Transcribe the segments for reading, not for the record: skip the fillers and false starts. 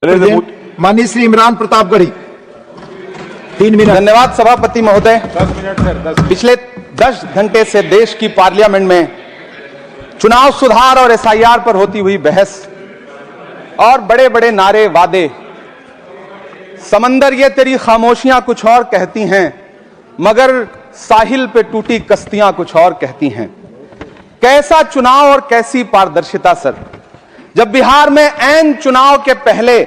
माननीय श्री इमरान प्रतापगढ़ी 3 मिनट। धन्यवाद सभापति महोदय। 10 मिनट सर। पिछले 10 घंटे से देश की पार्लियामेंट में चुनाव सुधार और एसआईआर पर होती हुई बहस और बड़े बड़े नारे वादे, समंदर ये तेरी खामोशियां कुछ और कहती हैं मगर साहिल पे टूटी कश्तियां कुछ और कहती हैं। कैसा चुनाव और कैसी पारदर्शिता सर, जब बिहार में ऐन चुनाव के पहले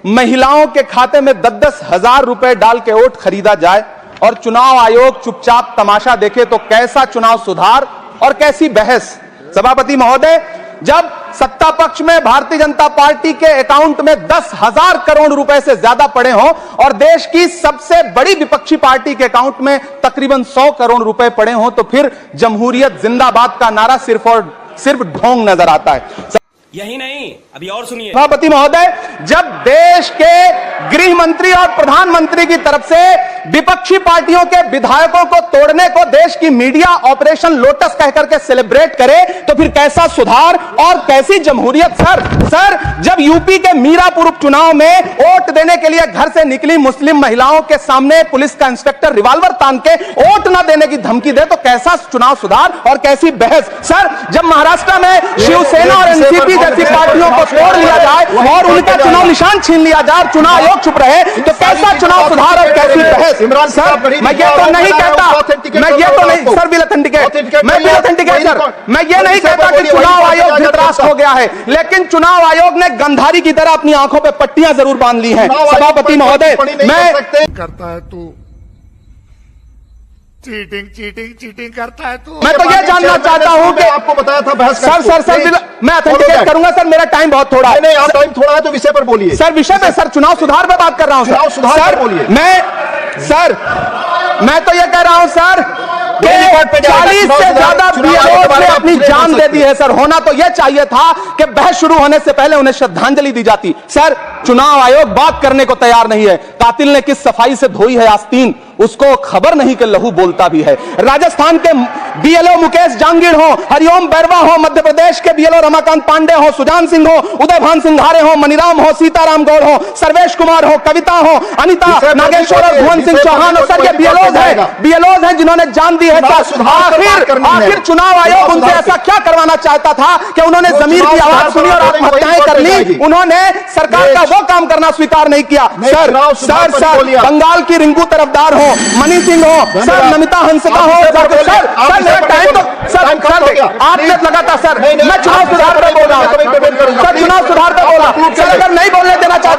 महिलाओं के खाते में 10-10 हजार रुपए डाल के वोट खरीदा जाए और चुनाव आयोग चुपचाप तमाशा देखे, तो कैसा चुनाव सुधार और कैसी बहस। सभापति महोदय, जब सत्ता पक्ष में भारतीय जनता पार्टी के अकाउंट में 10,000 करोड़ रुपए से ज्यादा पड़े हों और देश की सबसे बड़ी विपक्षी पार्टी के अकाउंट में तकरीबन 100 करोड़ रुपए पड़े हों, तो फिर जमहूरियत जिंदाबाद का नारा सिर्फ और सिर्फ ढोंग नजर आता है। यही नहीं, अभी और सुनिए। सभापति महोदय, जब देश के गृह मंत्री और प्रधानमंत्री की तरफ से विपक्षी पार्टियों के विधायकों को तोड़ने को देश की मीडिया ऑपरेशन लोटस कहकर के सेलिब्रेट करे, तो फिर कैसा सुधार और कैसी जमहूरियत सर। जब यूपी के मीरापुर उपचुनाव में वोट देने के लिए घर से निकली मुस्लिम महिलाओं के सामने पुलिस का इंस्पेक्टर रिवॉल्वर तान के वोट न देने की धमकी दे, तो कैसा चुनाव सुधार और कैसी बहस। सर, जब महाराष्ट्र में शिवसेना और एनसीपी जैसी पार्टियों को तोड़ लिया जाए और उनका चुनाव निशान छीन लिया जाए और चुनाव आयोग चुप रहे, तो कैसा चुनाव सुधार और कैसी बहस। सर, मैं ये तो नहीं कहता, मैं ये तो नहीं सर, बिल ऑथेंटिकेट, मैं बिल ऑथेंटिकेट सर, मैं ये नहीं कहता कि चुनाव आयोग धृतराष्ट्र हो गया है, लेकिन चुनाव आयोग ने गंधारी की तरह अपनी आंखों पे पट्टियां जरूर बांध ली हैं। सभापति महोदय, मैं करता है तू चीटिंग करता है तू। मैं तो ये जानना चाहता हूं कि आपको बताया था बहस सर मैं ऑथेंटिकेट करूंगा सर, मेरा टाइम बहुत थोड़ा है। नहीं, आप टाइम थोड़ा है तो विषय पर बोलिए सर। विषय पे सर, चुनाव सुधार पे बात कर रहा हूं चुनाव सुधार सर। पर बोलिए। मैं तो ये कह रहा हूं सर कि 40 से ज्यादा बीएलओ ने अपनी जान दे दी है सर। होना तो यह चाहिए था कि बहस शुरू होने से पहले उन्हें श्रद्धांजलि दी जाती। सर, चुनाव आयोग बात करने को तैयार नहीं है। कातिल ने किस सफाई से धोई है आस्तीन, उसको खबर नहीं कि लहू बोलता भी है। राजस्थान के बीएलओ मुकेश जांगीर हो, हरिओम बैरवा हो, मध्य प्रदेश के बीएलओ रमाकांत पांडे हो, सुजान सिंह हो, उदयभान सिंघारे हो, मनीराम हो, सीताराम गौड़ हो, सर्वेश कुमार हो, कविता हो, अनिता नागेश्वर और भुवन सिंह चौहान हो, सर ये बीएलओज हैं जिन्होंने जान दी है। आखिर चुनाव आयोग उनसे ऐसा क्या करवाना चाहता था कि उन्होंने जमीर की आवाज सुनी और आत्महत्याएं कर ली। उन्होंने सरकार का वो काम करना स्वीकार नहीं किया। सर, बंगाल की रिंकू तरफदार हो, मनी सिंह हो, सर नमिता हंसदा हो, सर मेरा टाइम तो सर 8 मिनट लगा था सर। मैं चुनाव सुधार पर बोल रहा हूं सर, चुनाव सुधार पर बोला सर। अगर नहीं बोलने देना चाहते